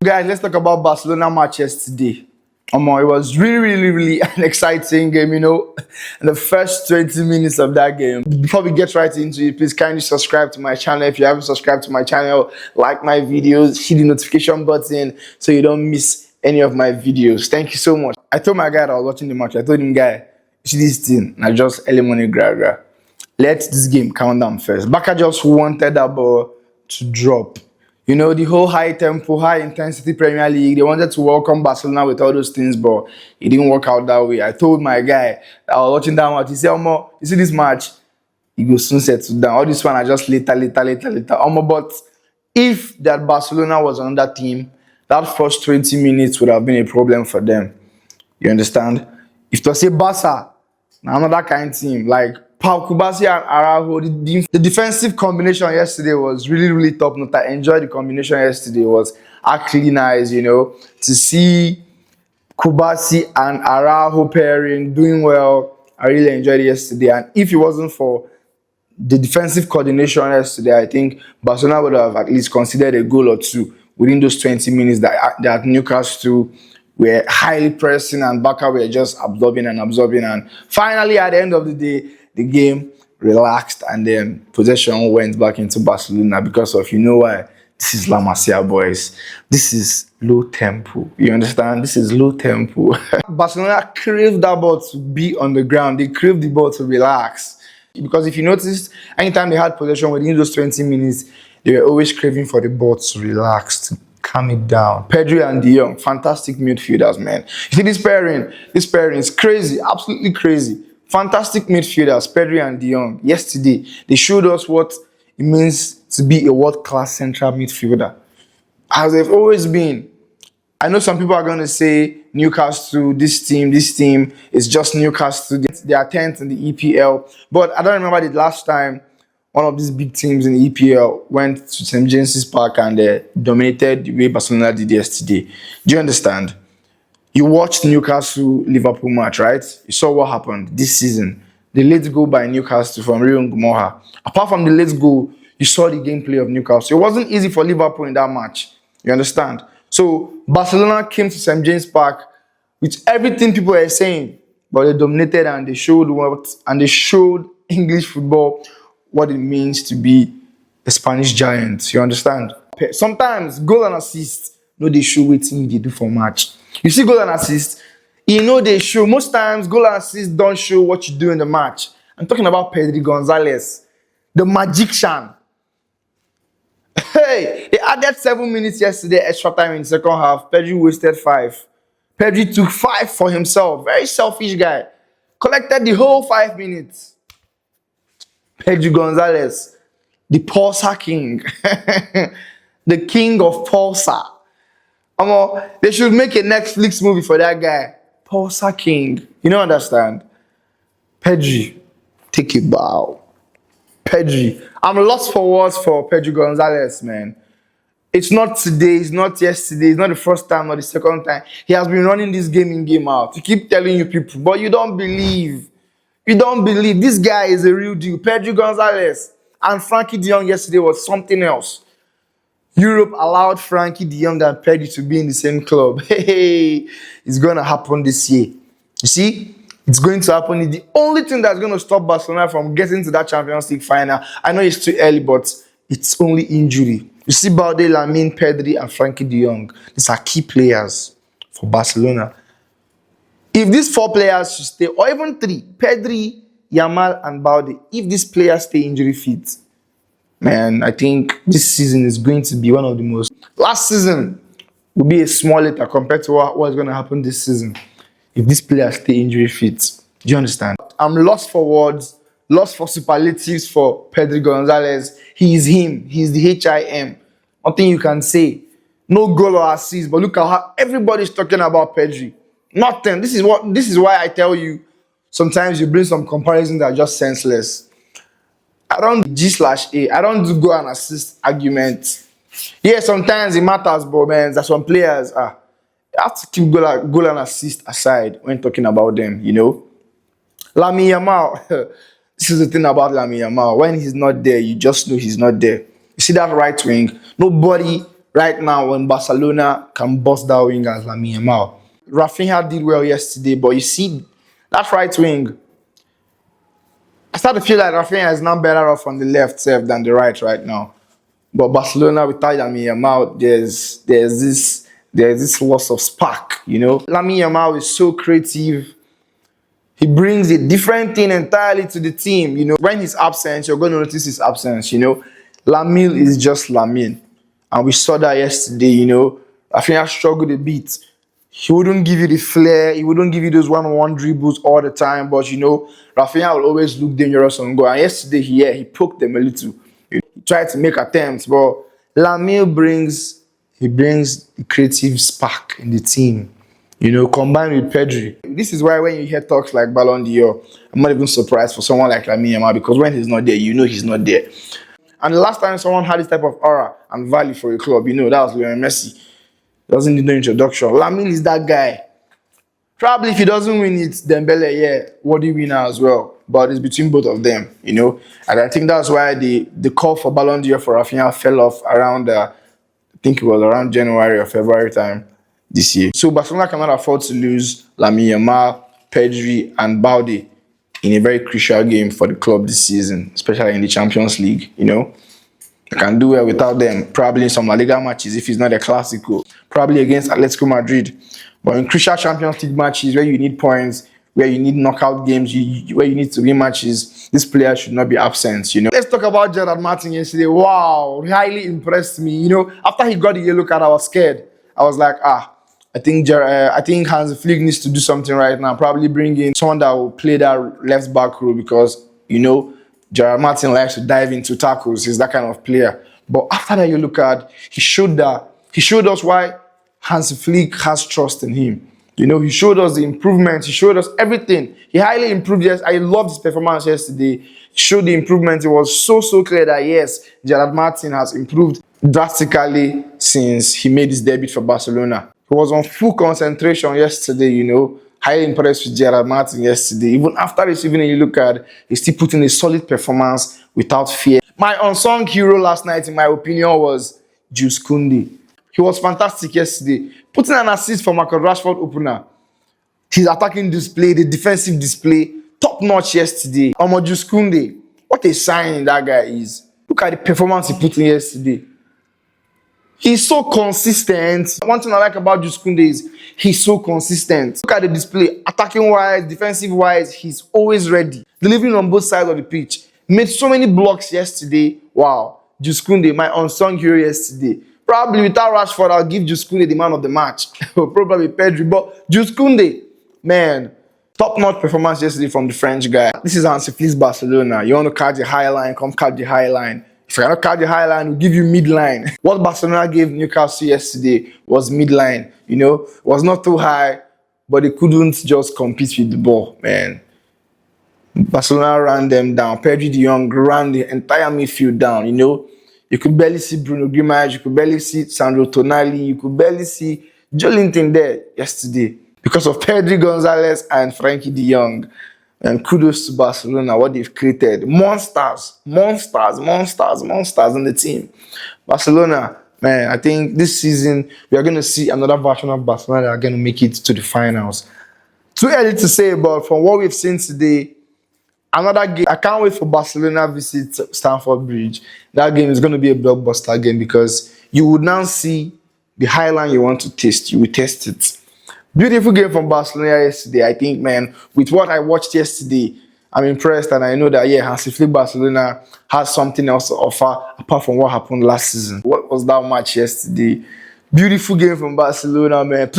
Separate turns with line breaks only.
Guys, let's talk about Barcelona match yesterday. It was really an exciting game, in the first 20 minutes of that game. Before we get right into it, please kindly subscribe to my channel. If you haven't subscribed to my channel, like my videos, hit the notification button so you don't miss any of my videos. Thank you so much. I told my guy that I was watching the match. I told him, guy, you see this thing, I just early money gra. Let this game count down first. Barca just wanted that ball to drop. The whole high tempo, high intensity Premier League, they wanted to welcome Barcelona with all those things, but it didn't work out that way. I told my guy that I was watching that match, he said, Omo, you see this match? He go soon settle down. All this one are just later. Omo, but if that Barcelona was another team, that first 20 minutes would have been a problem for them. You understand? If to say Barca, another kind of team, like Pau Kubasi and Araujo, the defensive combination yesterday was really top note. I enjoyed the combination yesterday. It was actually nice, to see Kubasi and Araujo pairing doing well. I really enjoyed it yesterday. And if it wasn't for the defensive coordination yesterday, I think Barcelona would have at least considered a goal or two within those 20 minutes that Newcastle were highly pressing and Barca were just absorbing. And finally, at the end of the day, the game relaxed and then possession went back into Barcelona because of, why? This is La Masia, boys. This is low tempo. You understand? This is low tempo. Barcelona craved that ball to be on the ground. They craved the ball to relax. Because if you noticed, anytime they had possession within those 20 minutes, they were always craving for the ball to relax, to calm it down. Pedri and De Jong, fantastic midfielders, man. You see this pairing is crazy, absolutely crazy. Fantastic midfielders, Pedri and De Jong. Yesterday, they showed us what it means to be a world-class central midfielder. As they've always been. I know some people are going to say Newcastle, this team is just Newcastle. They are 10th in the EPL. But I don't remember the last time one of these big teams in the EPL went to St. James's Park and dominated the way Barcelona did yesterday. Do you understand? You watched Newcastle-Liverpool match, right? You saw what happened this season. The late goal by Newcastle from Rio Moha. Apart from the late goal, you saw the gameplay of Newcastle. It wasn't easy for Liverpool in that match. You understand? So Barcelona came to St. James Park with everything people were saying, but they dominated and they showed English football what it means to be a Spanish giant. You understand? Sometimes goal and assist, they show what they do for match. You see goal and assist, they show. Most times goal and assist don't show what you do in the match. I'm talking about Pedri Gonzalez, the magician. Hey, they added 7 minutes yesterday, extra time in the second half. Pedri wasted 5. Pedri took 5 for himself. Very selfish guy. Collected the whole 5 minutes. Pedri Gonzalez, the Pulsar King. The king of Pulsar. They should make a Netflix movie for that guy. Pulsar King. You don't understand? Pedri, take a bow. Pedri. I'm lost for words for Pedri Gonzalez, man. It's not today, it's not yesterday, it's not the first time or the second time. He has been running this game in, game out. To keep telling you people, but you don't believe. You don't believe. This guy is a real deal. Pedri Gonzalez and Frankie de Jong yesterday was something else. Europe allowed Frankie de Jong and Pedri to be in the same club. Hey, it's going to happen this year. You see? It's going to happen. The only thing that's going to stop Barcelona from getting to that Champions League final, I know it's too early, but it's only injury. You see Balde, Lamine, Pedri, and Frankie de Jong. These are key players for Barcelona. If these 4 players should stay, or even 3, Pedri, Yamal, and Balde, if these players stay injury fit, man, I think this season is going to be one of the most. Last season will be a small letter compared to what's going to happen this season if these players stay injury fit. Do you understand? I'm lost for words, lost for superlatives for Pedri Gonzalez. He is him. He's the HIM. Nothing you can say. No goal or assist, but look at how everybody's talking about Pedri. Nothing. This is why I tell you, sometimes you bring some comparisons that are just senseless. I don't G/A. I don't do goal and assist arguments. Yeah, sometimes it matters, but man, there's some players you have to keep goal and assist aside when talking about them, Lamine Yamal. This is the thing about Lamine Yamal. When he's not there, you just know he's not there. You see that right wing? Nobody right now when Barcelona can bust that wing as Lamine Yamal. Rafinha did well yesterday, but you see that right wing. I start to feel like Rafinha is now better off on the left side than the right now. But Barcelona without Lamine Yamal, there's this loss of spark. Lamine Yamal is so creative. He brings a different thing entirely to the team. When he's absent, you're going to notice his absence. Lamine is just Lamine, and we saw that yesterday. Rafinha struggled a bit. He wouldn't give you the flair. He wouldn't give you those one-on-one dribbles all the time. But Rafinha will always look dangerous on goal. And yesterday, he poked them a little. He tried to make attempts, but Lamine brings the creative spark in the team. Combined with Pedri. This is why when you hear talks like Ballon d'Or, I'm not even surprised for someone like Lamine Yamal, because when he's not there, he's not there. And the last time someone had this type of aura and value for a club, that was Lionel Messi. Doesn't need no introduction. Lamine is that guy. Probably if he doesn't win it, Dembele, worthy winner as well. But it's between both of them, And I think that's why the call for Ballon d'Or for Rafinha fell off around, I think it was around January or February time this year. So Barcelona cannot afford to lose Lamine Yamal, Pedri, and Balde in a very crucial game for the club this season, especially in the Champions League. They can do well without them, probably in some La Liga matches if it's not a Clásico, probably against Atletico Madrid. But in crucial Champions League matches where you need points, where you need knockout games, where you need to win matches, this player should not be absent. Let's talk about Gerard Martin yesterday. Wow, highly impressed me. After he got the yellow card, I was scared. I was like, I think Hans Flick needs to do something right now. Probably bring in someone that will play that left back role, because Gerard Martin likes to dive into tackles. He's that kind of player. But after that yellow card, he showed us why Hans Flick has trust in him. He showed us the improvement. He showed us everything. He highly improved. Yes, I loved his performance yesterday. He showed the improvement. It was so clear that yes, Gerard Martin has improved drastically since he made his debut for Barcelona. He was on full concentration yesterday, Highly impressed with Gerard Martin yesterday. Even after receiving a yellow card, he still put in a solid performance without fear. My unsung hero last night, in my opinion, was Jules Koundé. He was fantastic yesterday. Putting an assist for Marcus Rashford opener. His attacking display, the defensive display, top notch yesterday. Jules Koundé, what a signing that guy is. Look at the performance he put in yesterday. He's so consistent. One thing I like about Jules Koundé is he's so consistent. Look at the display. Attacking wise, defensive wise, he's always ready. Delivering on both sides of the pitch. Made so many blocks yesterday. Wow. Jules Koundé, my unsung hero yesterday. Probably without Rashford, I'll give Jules Koundé the man of the match. Probably Pedri. But Jules Koundé, man, top-notch performance yesterday from the French guy. This is Hansi Flick's Barcelona. You want to catch the high line, come catch the high line. If you cannot catch the high line, we'll give you mid-line. What Barcelona gave Newcastle yesterday was mid-line. It was not too high, but they couldn't just compete with the ball, man. Barcelona ran them down. Pedri de Jong ran the entire midfield down, You could barely see Bruno Guimaraes. You could barely see Sandro Tonali. You could barely see Joelinton there yesterday because of Pedri Gonzalez and Frankie de Jong. And kudos to Barcelona, what they've created. Monsters in the team. Barcelona, man, I think this season we are going to see another version of Barcelona that are going to make it to the finals. Too early to say, but from what we've seen today, another game. I can't wait for Barcelona visit Stamford Bridge. That game is going to be a blockbuster game because you would now see the high line you want to taste. You will taste it. Beautiful game from Barcelona yesterday. I think, man, with what I watched yesterday, I'm impressed, and I know that, Hansi Flick Barcelona has something else to offer apart from what happened last season. What was that match yesterday? Beautiful game from Barcelona, man. Please